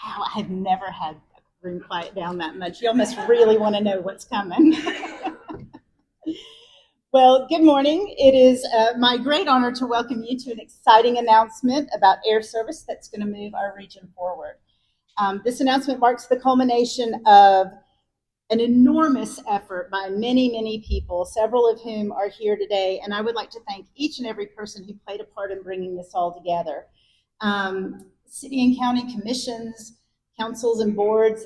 Wow, I have never had a room quiet down that much. Y'all must really want to know what's coming. Well, good morning. It is my great honor to welcome you to an exciting announcement about air service that's going to move our region forward. This announcement marks the culmination of an enormous effort by many, many people, several of whom are here today, and I would like to thank each and every person who played a part in bringing this all together. City and county commissions, councils and boards,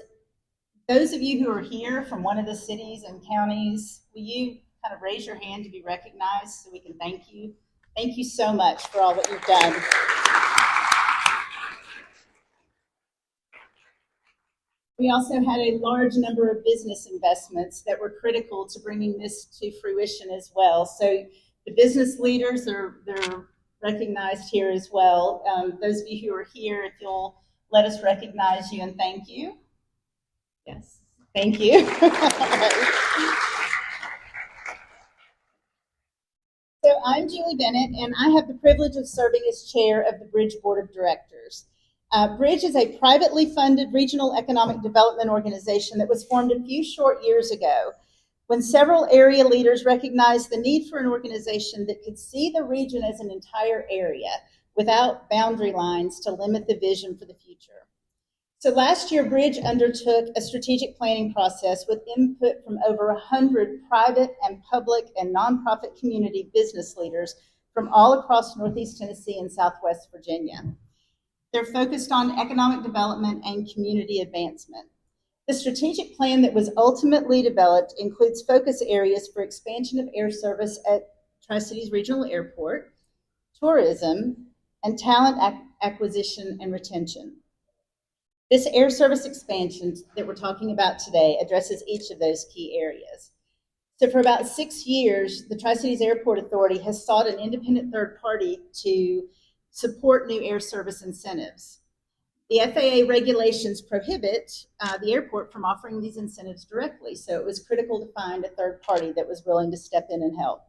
those of you who are here from one of the cities and counties, will you kind of raise your hand to be recognized so we can thank you? Thank you so much for all that you've done. We also had a large number of business investments that were critical to bringing this to fruition as well. So the business leaders they're recognized here as well. Those of you who are here, if you'll let us recognize you and thank you. Yes, thank you. So I'm Julie Bennett, and I have the privilege of serving as chair of the Bridge Board of Directors. Bridge is a privately funded regional economic development organization that was formed a few short years ago when several area leaders recognized the need for an organization that could see the region as an entire area without boundary lines to limit the vision for the future. So last year, Bridge undertook a strategic planning process with input from over 100 private and public and nonprofit community business leaders from all across Northeast Tennessee and Southwest Virginia. They're focused on economic development and community advancement. The strategic plan that was ultimately developed includes focus areas for expansion of air service at Tri-Cities Regional Airport, tourism, and talent acquisition and retention. This air service expansion that we're talking about today addresses each of those key areas. So for about 6 years, the Tri-Cities Airport Authority has sought an independent third party to support new air service incentives. The FAA regulations prohibit the airport from offering these incentives directly, so it was critical to find a third party that was willing to step in and help.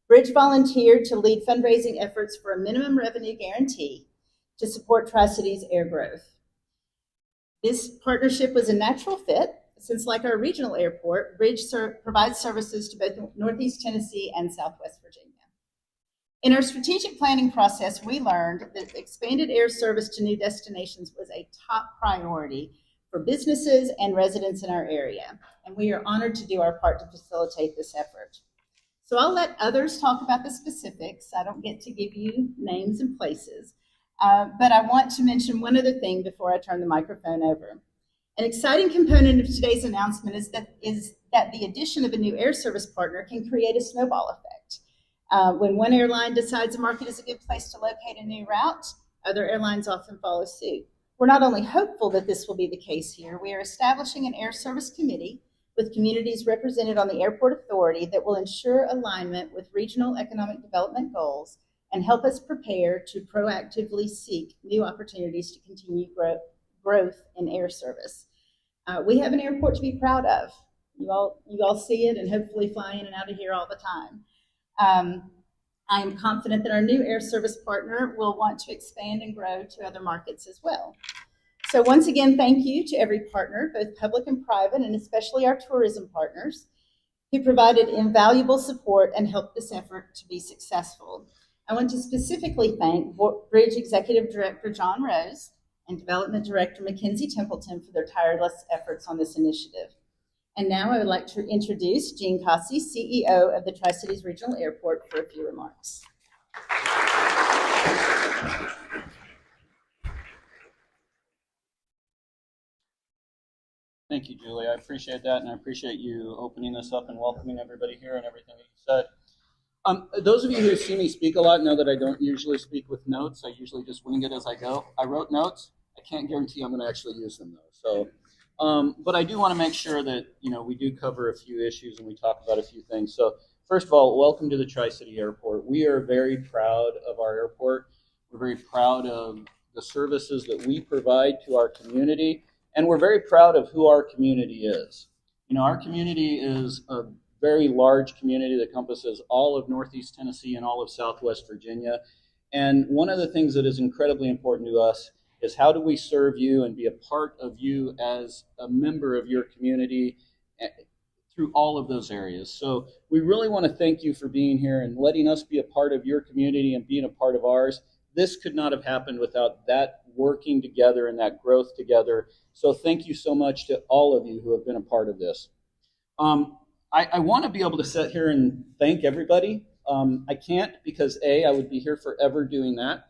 Bridge volunteered to lead fundraising efforts for a minimum revenue guarantee to support Tri-Cities air growth. This partnership was a natural fit since, like our regional airport, Bridge provides services to both Northeast Tennessee and Southwest Virginia. In our strategic planning process, we learned that expanded air service to new destinations was a top priority for businesses and residents in our area, and we are honored to do our part to facilitate this effort. So I'll let others talk about the specifics. I don't get to give you names and places, but I want to mention one other thing before I turn the microphone over. An exciting component of today's announcement is that the addition of a new air service partner can create a snowball effect. When one airline decides a market is a good place to locate a new route, other airlines often follow suit. We're not only hopeful that this will be the case here, we are establishing an air service committee with communities represented on the airport authority that will ensure alignment with regional economic development goals and help us prepare to proactively seek new opportunities to continue growth in air service. We have an airport to be proud of. You all see it and hopefully fly in and out of here all the time. I am confident that our new air service partner will want to expand and grow to other markets as well. So once again, thank you to every partner, both public and private, and especially our tourism partners, who provided invaluable support and helped this effort to be successful. I want to specifically thank Bridge Executive Director John Rose and Development Director Mackenzie Templeton for their tireless efforts on this initiative. And now I would like to introduce Gene Cossey, CEO of the Tri-Cities Regional Airport, for a few remarks. Thank you, Julie. I appreciate that, and I appreciate you opening this up and welcoming everybody here and everything that you said. Those of you who see me speak a lot know that I don't usually speak with notes. I usually just wing it as I go. I wrote notes. I can't guarantee I'm going to actually use them, though. So, but I do want to make sure that we do cover a few issues and we talk about a few things. So, first of all, welcome to the Tri-City Airport. We are very proud of our airport. We're very proud of the services that we provide to our community, and we're very proud of who our community is. Our community is a very large community that encompasses all of Northeast Tennessee and all of Southwest Virginia. And one of the things that is incredibly important to us is how do we serve you and be a part of you as a member of your community through all of those areas. So we really want to thank you for being here and letting us be a part of your community and being a part of ours. This could not have happened without that working together and that growth together. So thank you so much to all of you who have been a part of this. I want to be able to sit here and thank everybody. I can't because I would be here forever doing that.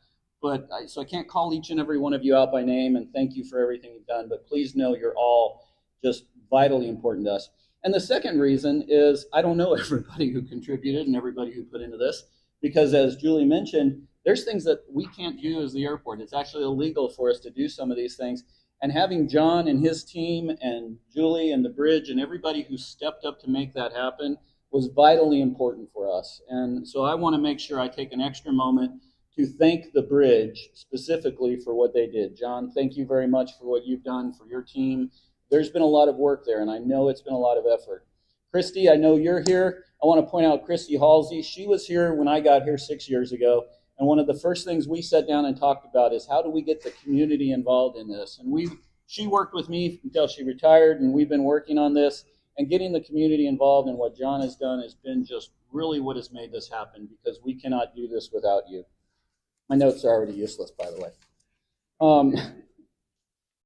So I can't call each and every one of you out by name and thank you for everything you've done. But please know you're all just vitally important to us. And the second reason is I don't know everybody who contributed and everybody who put into this, because as Julie mentioned, there's things that we can't do as the airport. It's actually illegal for us to do some of these things. And having John and his team and Julie and the bridge and everybody who stepped up to make that happen was vitally important for us. And so I want to make sure I take an extra moment to thank the bridge specifically for what they did. John, thank you very much for what you've done for your team. There's been a lot of work there, and I know it's been a lot of effort. Christy, I know you're here. I want to point out Christy Halsey. She was here when I got here 6 years ago, and one of the first things we sat down and talked about is how do we get the community involved in this? And she worked with me until she retired, and we've been working on this, and getting the community involved in what John has done has been just really what has made this happen, because we cannot do this without you. My notes are already useless, by the way.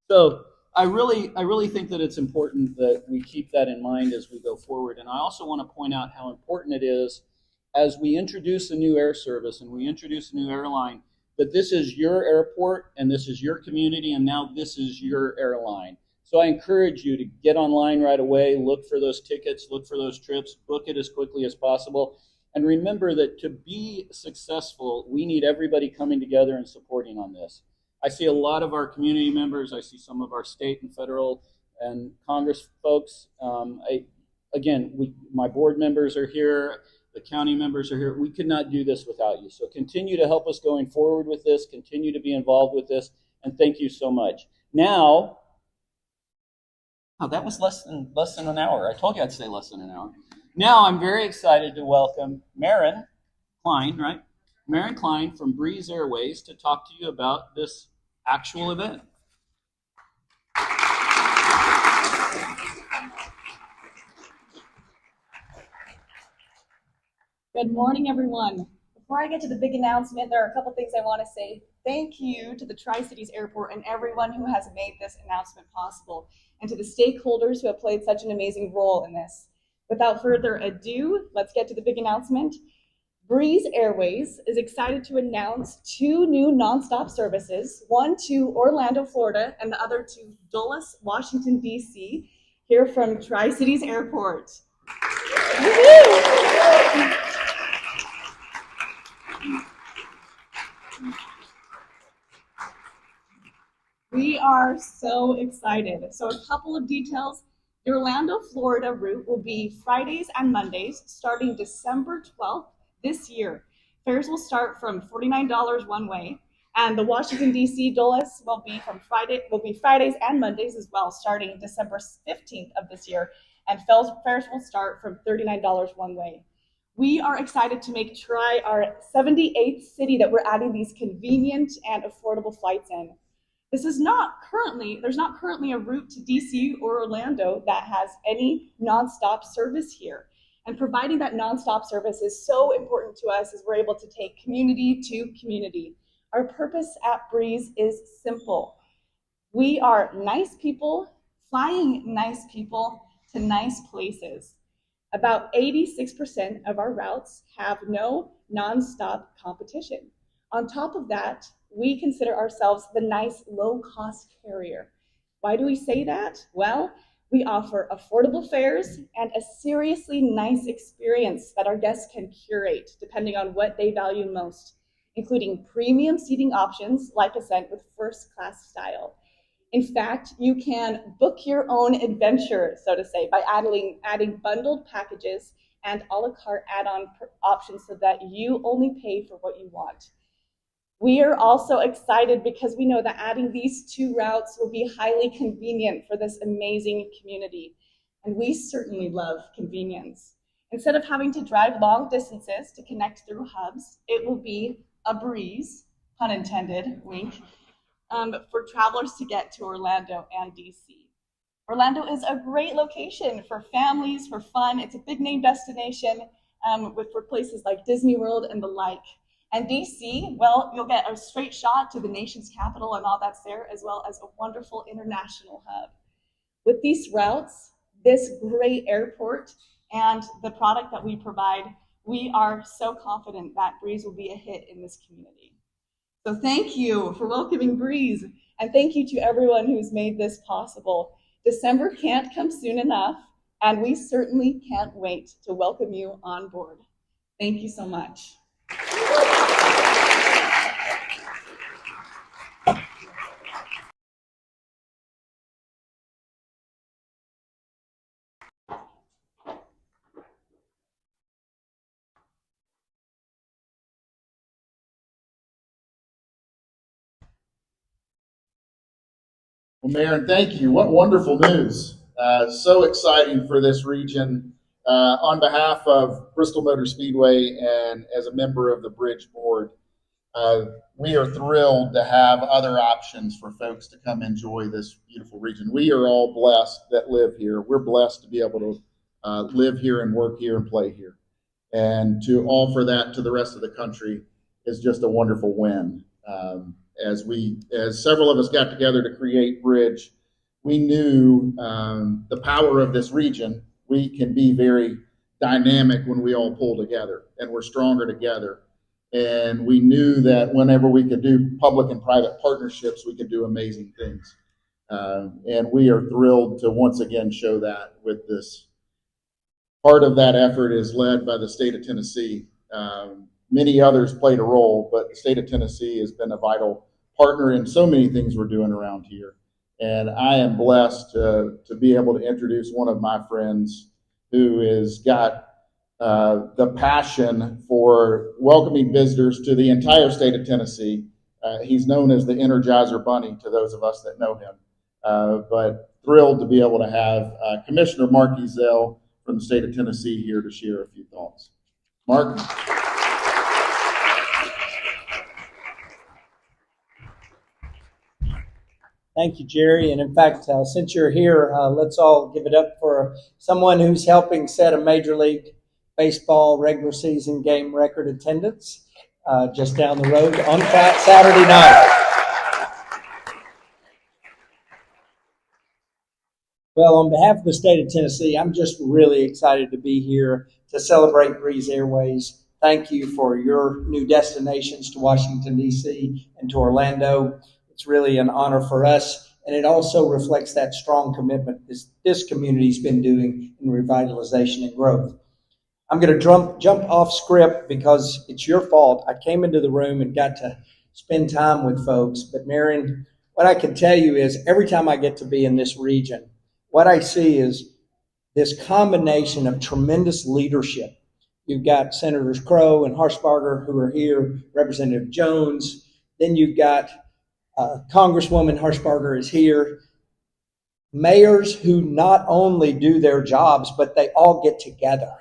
So I really think that it's important that we keep that in mind as we go forward. And I also want to point out how important it is as we introduce a new air service and we introduce a new airline, that this is your airport and this is your community and now this is your airline. So I encourage you to get online right away, look for those tickets, look for those trips, book it as quickly as possible. And remember that to be successful, we need everybody coming together and supporting on this. I see a lot of our community members. I see some of our state and federal and Congress folks. My board members are here. The county members are here. We could not do this without you. So continue to help us going forward with this. Continue to be involved with this. And thank you so much. Now, that was less than an hour. I told you I'd say less than an hour. Now I'm very excited to welcome Marin Klein, right? Marin Klein from Breeze Airways to talk to you about this actual event. Good morning, everyone. Before I get to the big announcement, there are a couple things I want to say. Thank you to the Tri-Cities Airport and everyone who has made this announcement possible, and to the stakeholders who have played such an amazing role in this. Without further ado, let's get to the big announcement. Breeze Airways is excited to announce 2 new nonstop services, one to Orlando, Florida, and the other to Dulles, Washington, D.C., here from Tri-Cities Airport. We are so excited. So a couple of details. The Orlando, Florida route will be Fridays and Mondays starting December 12th this year. Fares will start from $49 one way, and the Washington, D.C. Dulles will be Fridays and Mondays as well, starting December 15th of this year, and fares will start from $39 one way. We are excited to make Tri our 78th city that we're adding these convenient and affordable flights in. There's not currently a route to DC or Orlando that has any nonstop service here. And providing that nonstop service is so important to us as we're able to take community to community. Our purpose at Breeze is simple. We are nice people flying nice people to nice places. About 86% of our routes have no nonstop competition. On top of that, we consider ourselves the nice low-cost carrier. Why do we say that? Well, we offer affordable fares and a seriously nice experience that our guests can curate depending on what they value most, including premium seating options like Ascent with first-class style. In fact, you can book your own adventure, so to say, by adding bundled packages and a la carte add-on options so that you only pay for what you want. We are also excited because we know that adding these 2 routes will be highly convenient for this amazing community. And we certainly love convenience. Instead of having to drive long distances to connect through hubs, it will be a breeze, pun intended, wink, for travelers to get to Orlando and DC. Orlando is a great location for families, for fun. It's a big name destination for places like Disney World and the like. And DC, well, you'll get a straight shot to the nation's capital and all that's there, as well as a wonderful international hub. With these routes, this great airport, and the product that we provide, we are so confident that Breeze will be a hit in this community. So thank you for welcoming Breeze, and thank you to everyone who's made this possible. December can't come soon enough, and we certainly can't wait to welcome you on board. Thank you so much. Well, Mayor, thank you. What wonderful news. So exciting for this region. On behalf of Bristol Motor Speedway and as a member of the Bridge Board, we are thrilled to have other options for folks to come enjoy this beautiful region. We are all blessed that live here. We're blessed to be able to live here and work here and play here. And to offer that to the rest of the country is just a wonderful win. As several of us got together to create Bridge, we knew the power of this region. We can be very dynamic when we all pull together, and we're stronger together. And we knew that whenever we could do public and private partnerships, we could do amazing things. And we are thrilled to once again show that with this. Part of that effort is led by the state of Tennessee. Many others played a role, but the state of Tennessee has been a vital partner in so many things we're doing around here. And I am blessed to be able to introduce one of my friends who has got the passion for welcoming visitors to the entire state of Tennessee. He's known as the Energizer Bunny to those of us that know him. But thrilled to be able to have Commissioner Mark Ezell from the state of Tennessee here to share a few thoughts. Mark? Thank you, Jerry. And in fact, since you're here, let's all give it up for someone who's helping set a Major League Baseball regular season game record attendance just down the road on Saturday night. Well, on behalf of the state of Tennessee, I'm just really excited to be here to celebrate Breeze Airways. Thank you for your new destinations to Washington, D.C. and to Orlando. It's really an honor for us, and it also reflects that strong commitment this community's been doing in revitalization and growth. I'm going to jump off script because it's your fault. I came into the room and got to spend time with folks, but Marion, what I can tell you is every time I get to be in this region, what I see is this combination of tremendous leadership. You've got Senators Crow and Harshbarger who are here, Representative Jones, then you've got Congresswoman Harshbarger is here. Mayors who not only do their jobs, but they all get together.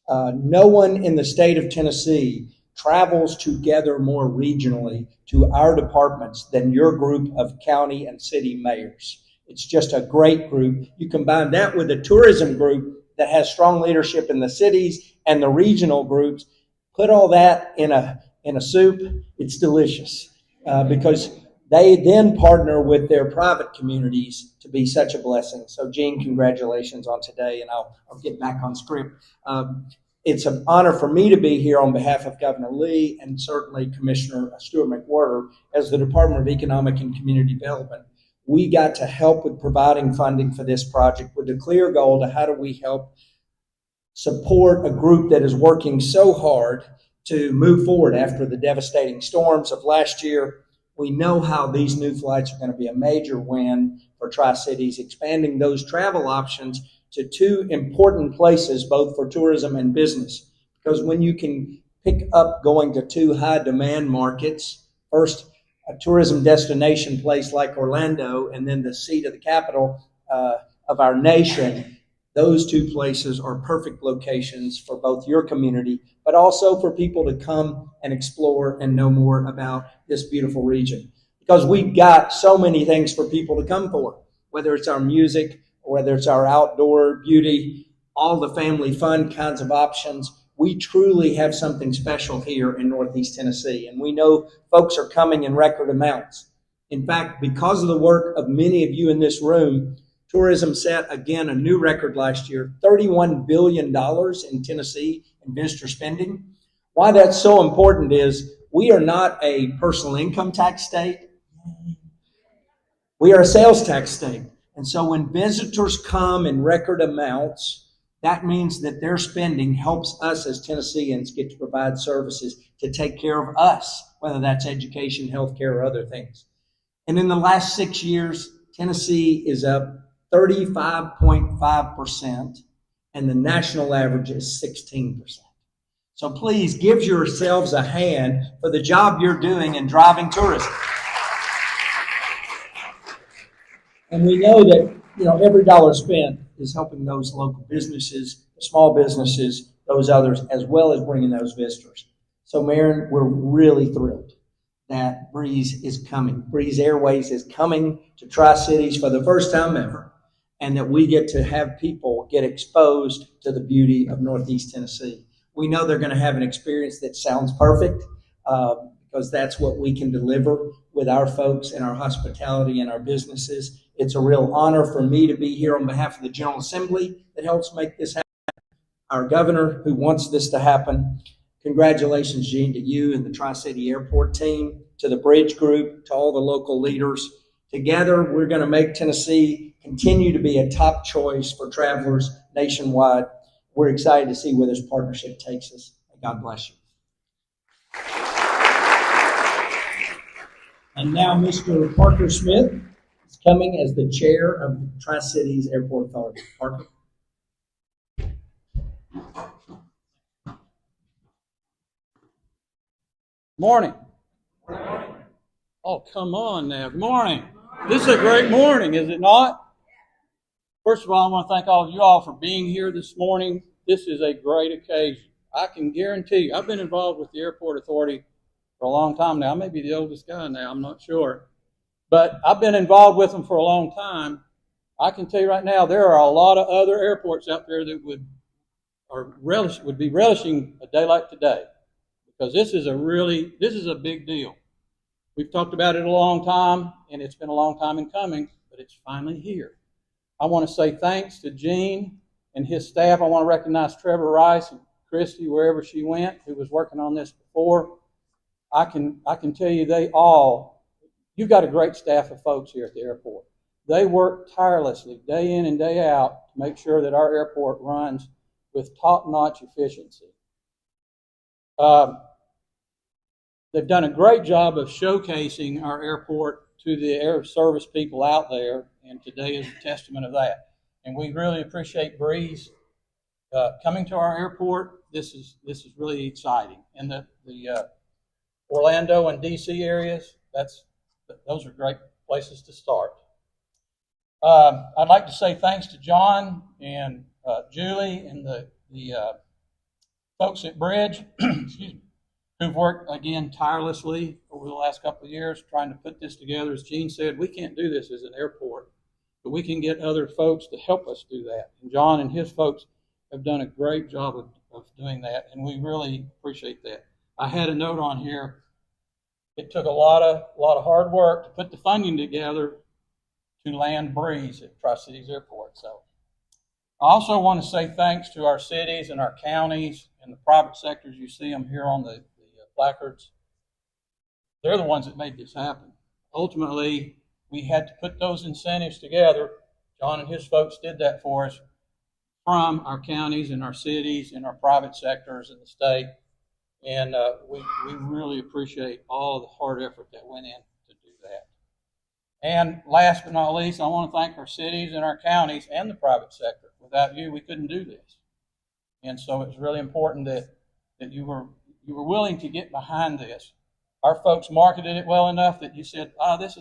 No one in the state of Tennessee travels together more regionally to our departments than your group of county and city mayors. It's just a great group. You combine that with a tourism group that has strong leadership in the cities and the regional groups, put all that in a soup, it's delicious because they then partner with their private communities to be such a blessing. So, Gene, congratulations on today, and I'll get back on script. It's an honor for me to be here on behalf of Governor Lee and certainly Commissioner Stuart McWhorter as the Department of Economic and Community Development. We got to help with providing funding for this project with the clear goal to how do we help support a group that is working so hard to move forward after the devastating storms of last year. We know how these new flights are going to be a major win for Tri-Cities, expanding those travel options to two important places, both for tourism and business. Because when you can pick up going to two high demand markets, first a tourism destination place like Orlando, and then the seat of the capital of our nation, those two places are perfect locations for both your community, but also for people to come and explore and know more about this beautiful region. because we've got so many things for people to come for, whether it's our music, or whether it's our outdoor beauty, all the family fun kinds of options. We truly have something special here in Northeast Tennessee, and we know folks are coming in record amounts. In fact, because of the work of many of you in this room, tourism set, again, a new record last year, $31 billion in Tennessee in visitor spending. Why that's so important is we are not a personal income tax state. We are a sales tax state. And so when visitors come in record amounts, that means that their spending helps us as Tennesseans get to provide services to take care of us, whether that's education, healthcare, or other things. And in the last 6 years, Tennessee is up 35.5%, and the national average is 16%. So please give yourselves a hand for the job you're doing in driving tourism. And we know that, every dollar spent is helping those local businesses, small businesses, those others, as well as bringing those visitors. So, Marin, we're really thrilled that Breeze is coming. Breeze Airways is coming to Tri-Cities for the first time ever, and that we get to have people get exposed to the beauty of Northeast Tennessee. We know they're going to have an experience that sounds perfect, because that's what we can deliver with our folks and our hospitality and our businesses. It's a real honor for me to be here on behalf of the General Assembly that helps make this happen. Our governor, who wants this to happen. Congratulations, Gene, to you and the Tri-City Airport team, to the Bridge Group, to all the local leaders. Together, we're going to make Tennessee continue to be a top choice for travelers nationwide. We're excited to see where this partnership takes us. God bless you. And now Mr. Parker Smith is coming as the chair of the Tri-Cities Airport Authority. Parker. Morning. Oh, come on now. Good morning. This is a great morning, is it not? First of all, I want to thank all of you all for being here this morning. This is a great occasion. I can guarantee you, I've been involved with the Airport Authority for a long time now. I may be the oldest guy now, I'm not sure. But I've been involved with them for a long time. I can tell you right now, there are a lot of other airports out there that would be relishing a day like today, because this is a big deal. We've talked about it a long time, and it's been a long time in coming, but it's finally here. I want to say thanks to Gene and his staff. I want to recognize Trevor Rice and Christy, wherever she went, who was working on this before. I can tell you you've got a great staff of folks here at the airport. They work tirelessly day in and day out to make sure that our airport runs with top-notch efficiency. They've done a great job of showcasing our airport to the air service people out there, and today is a testament of that. And we really appreciate Breeze coming to our airport. This is really exciting. And the Orlando and DC areas, those are great places to start. I'd like to say thanks to John and Julie and the folks at Bridge, excuse me, who've worked, again, tirelessly over the last couple of years trying to put this together. As Gene said, we can't do this as an airport, but we can get other folks to help us do that. And John and his folks have done a great job of doing that, and we really appreciate that. I had a note on here. It took a lot of hard work to put the funding together to land Breeze at Tri-Cities Airport. So I also want to say thanks to our cities and our counties and the private sectors. You see them here on the placards. They're the ones that made this happen. Ultimately, we had to put those incentives together. John and his folks did that for us from our counties and our cities and our private sectors in the state. And we really appreciate all of the hard effort that went in to do that. And last but not least, I want to thank our cities and our counties and the private sector. Without you, we couldn't do this. And so it's really important that you were willing to get behind this. Our folks marketed it well enough that you said, this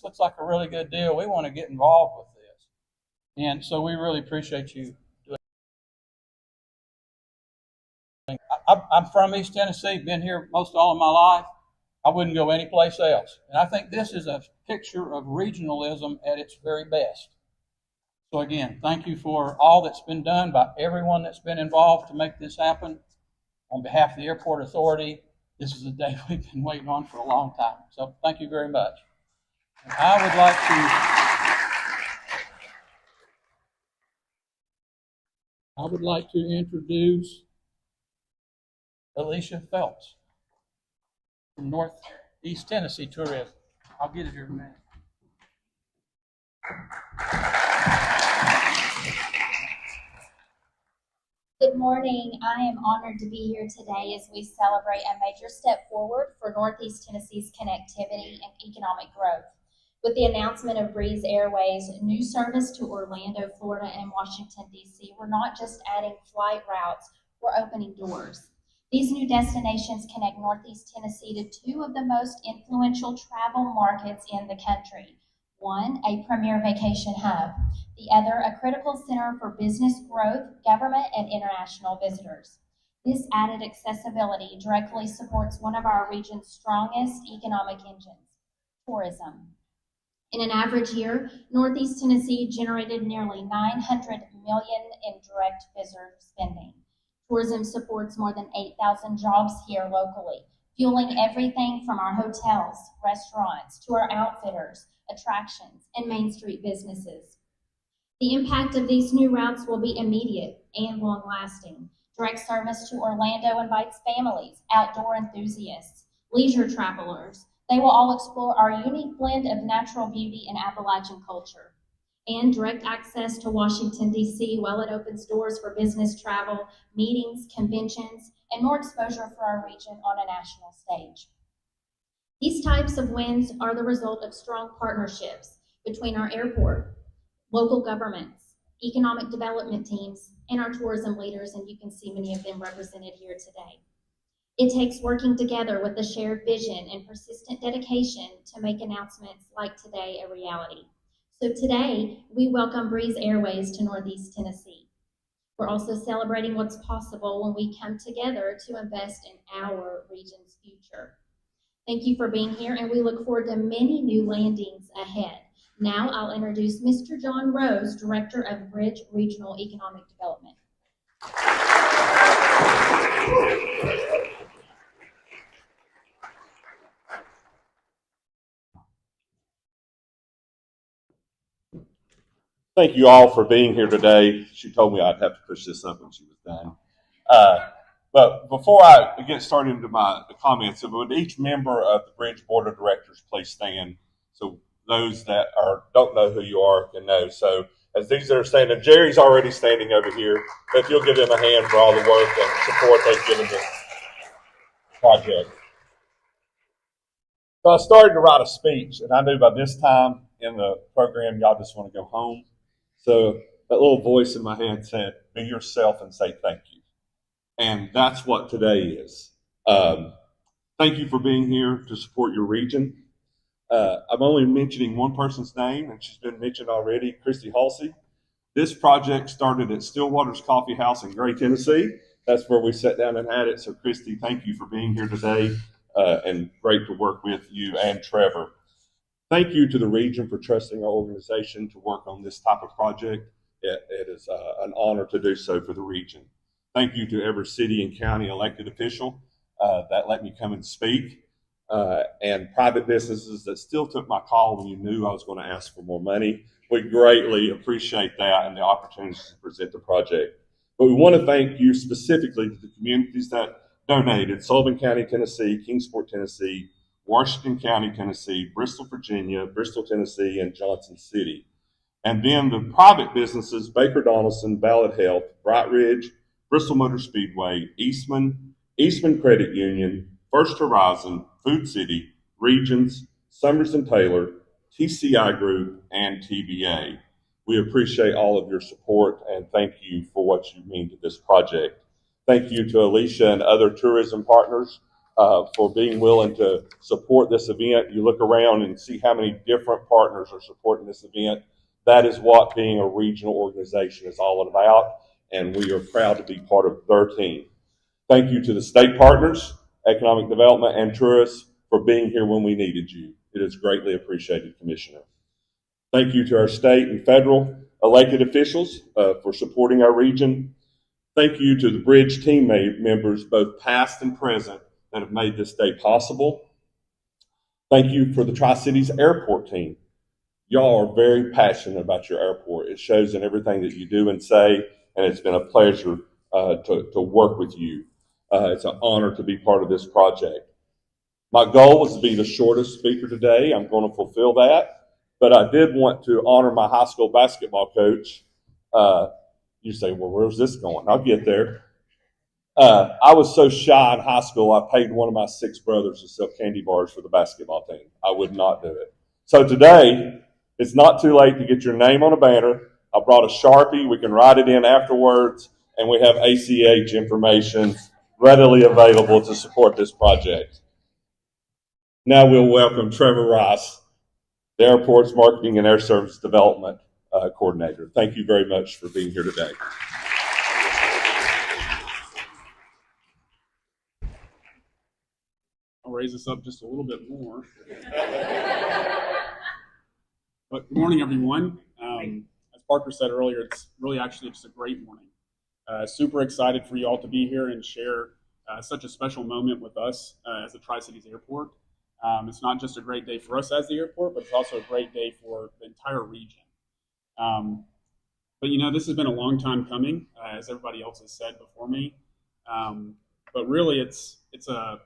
looks like a really good deal. We want to get involved with this. And so we really appreciate you doing it. I'm from East Tennessee, been here most all of my life. I wouldn't go anyplace else. And I think this is a picture of regionalism at its very best. So again, thank you for all that's been done by everyone that's been involved to make this happen. On behalf of the Airport Authority, this is a day we've been waiting on for a long time. So thank you very much. And I would like to introduce Alicia Phelps from Northeast Tennessee Tourism. I'll get it here in a minute. Good morning. I am honored to be here today as we celebrate a major step forward for Northeast Tennessee's connectivity and economic growth. With the announcement of Breeze Airways' new service to Orlando, Florida and Washington, D.C., we're not just adding flight routes, we're opening doors. These new destinations connect Northeast Tennessee to two of the most influential travel markets in the country. One, a premier vacation hub. The other, a critical center for business growth, government, and international visitors. This added accessibility directly supports one of our region's strongest economic engines, tourism. In an average year, Northeast Tennessee generated nearly $900 million in direct visitor spending. Tourism supports more than 8,000 jobs here locally, fueling everything from our hotels, restaurants, to our outfitters, attractions, and Main Street businesses. The impact of these new routes will be immediate and long-lasting. Direct service to Orlando invites families, outdoor enthusiasts, leisure travelers. They will all explore our unique blend of natural beauty and Appalachian culture. And direct access to Washington, D.C., while it opens doors for business travel, meetings, conventions, and more exposure for our region on a national stage. These types of wins are the result of strong partnerships between our airport, local governments, economic development teams, and our tourism leaders, and you can see many of them represented here today. It takes working together with a shared vision and persistent dedication to make announcements like today a reality. So today, we welcome Breeze Airways to Northeast Tennessee. We're also celebrating what's possible when we come together to invest in our region's future. Thank you for being here, and we look forward to many new landings ahead. Now I'll introduce Mr. John Rose, Director of Bridge Regional Economic Development. Thank you all for being here today. She told me I'd have to push this up when she was done. But before I get started into my comments, would each member of the Bridge Board of Directors please stand so those that don't know who you are can know. So as these that are standing, Jerry's already standing over here, but if you'll give him a hand for all the work and support they've given this project. So I started to write a speech, and I knew by this time in the program y'all just want to go home. So that little voice in my head said, be yourself and say thank you. And that's what today is. Thank you for being here to support your region. I'm only mentioning one person's name, and she's been mentioned already, Christy Halsey. This project started at Stillwater's Coffee House in Gray, Tennessee. That's where we sat down and had it. So Christy, thank you for being here today, and great to work with you and Trevor. Thank you to the region for trusting our organization to work on this type of project. It is an honor to do so for the region. Thank you to every city and county elected official that let me come and speak, and private businesses that still took my call when you knew I was going to ask for more money. We greatly appreciate that and the opportunities to present the project. But we want to thank you specifically to the communities that donated: Sullivan County, Tennessee, Kingsport, Tennessee, Washington County, Tennessee, Bristol, Virginia, Bristol, Tennessee, and Johnson City. And then the private businesses: Baker Donaldson, Ballad Health, Bright Ridge, Bristol Motor Speedway, Eastman Credit Union, First Horizon, Food City, Regions, Summers and Taylor, TCI Group, and TBA. We appreciate all of your support and thank you for what you mean to this project. Thank you to Alicia and other tourism partners for being willing to support this event. You look around and see how many different partners are supporting this event. That is what being a regional organization is all about, and we are proud to be part of their team. Thank you to the state partners, economic development, and tourists for being here when we needed you. It is greatly appreciated, Commissioner. Thank you to our state and federal elected officials for supporting our region. Thank you to the Bridge team members, both past and present, that have made this day possible. Thank you for the Tri-Cities Airport team. Y'all are very passionate about your airport. It shows in everything that you do and say, and it's been a pleasure to work with you. It's an honor to be part of this project. My goal was to be the shortest speaker today. I'm going to fulfill that, but I did want to honor my high school basketball coach. You say, well, where's this going? I'll get there. I was so shy in high school, I paid one of my 6 brothers to sell candy bars for the basketball team. I would not do it. So today, it's not too late to get your name on a banner. I brought a Sharpie. We can write it in afterwards, and we have ACH information readily available to support this project. Now we'll welcome Trevor Rice, the airport's Marketing and Air Service Development Coordinator. Thank you very much for being here today. I'll raise this up just a little bit more. But good morning, everyone. As Parker said earlier, it's really actually just a great morning. Super excited for you all to be here and share such a special moment with us as the Tri-Cities Airport. It's not just a great day for us as the airport, but it's also a great day for the entire region. But you know, this has been a long time coming, as everybody else has said before me. But really, it's a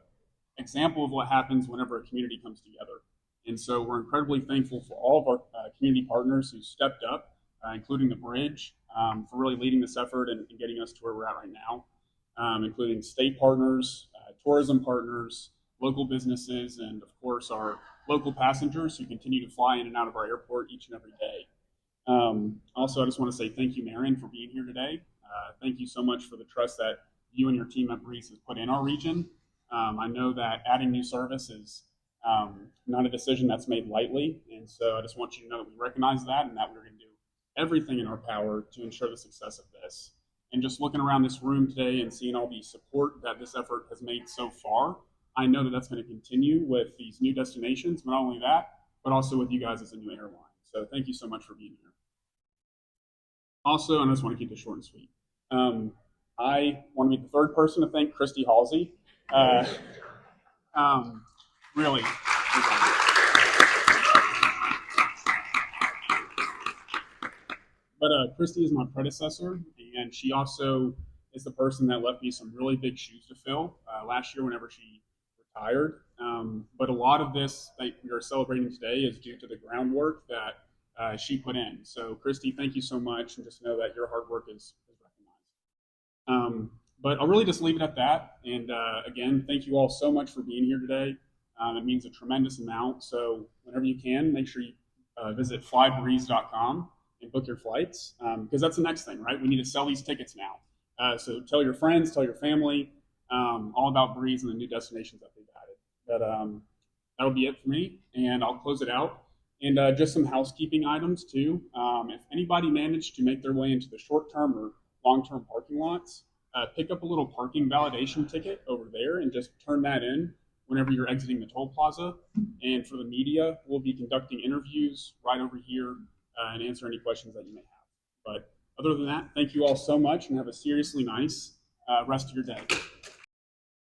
example of what happens whenever a community comes together. And so we're incredibly thankful for all of our community partners who stepped up, including the Bridge, for really leading this effort and getting us to where we're at right now, including state partners, tourism partners, local businesses, and of course our local passengers who continue to fly in and out of our airport each and every day. Also, I just want to say thank you, Marion, for being here today. Thank you so much for the trust that you and your team at Breeze has put in our region. I know that adding new service is not a decision that's made lightly, and so I just want you to know that we recognize that and that we're going to do everything in our power to ensure the success of this. And just looking around this room today and seeing all the support that this effort has made so far, I know that that's going to continue with these new destinations, but not only that, but also with you guys as a new airline. So thank you so much for being here. Also, and I just want to keep this short and sweet, I want to be the third person to thank Christy Halsey. Really. But Christy is my predecessor, and she also is the person that left me some really big shoes to fill last year whenever she retired. But a lot of this that we are celebrating today is due to the groundwork that she put in. So Christy, thank you so much, and just know that your hard work is recognized. But I'll really just leave it at that. And again, thank you all so much for being here today. It means a tremendous amount. So whenever you can, make sure you visit flybreeze.com and book your flights, because that's the next thing, right? We need to sell these tickets now. So tell your friends, tell your family, all about Breeze and the new destinations that they've added. But that'll be it for me, and I'll close it out. And just some housekeeping items too. If anybody managed to make their way into the short-term or long-term parking lots, pick up a little parking validation ticket over there and just turn that in whenever you're exiting the toll plaza. And for the media, we'll be conducting interviews right over here and answer any questions that you may have. But other than that, thank you all so much and have a seriously nice rest of your day.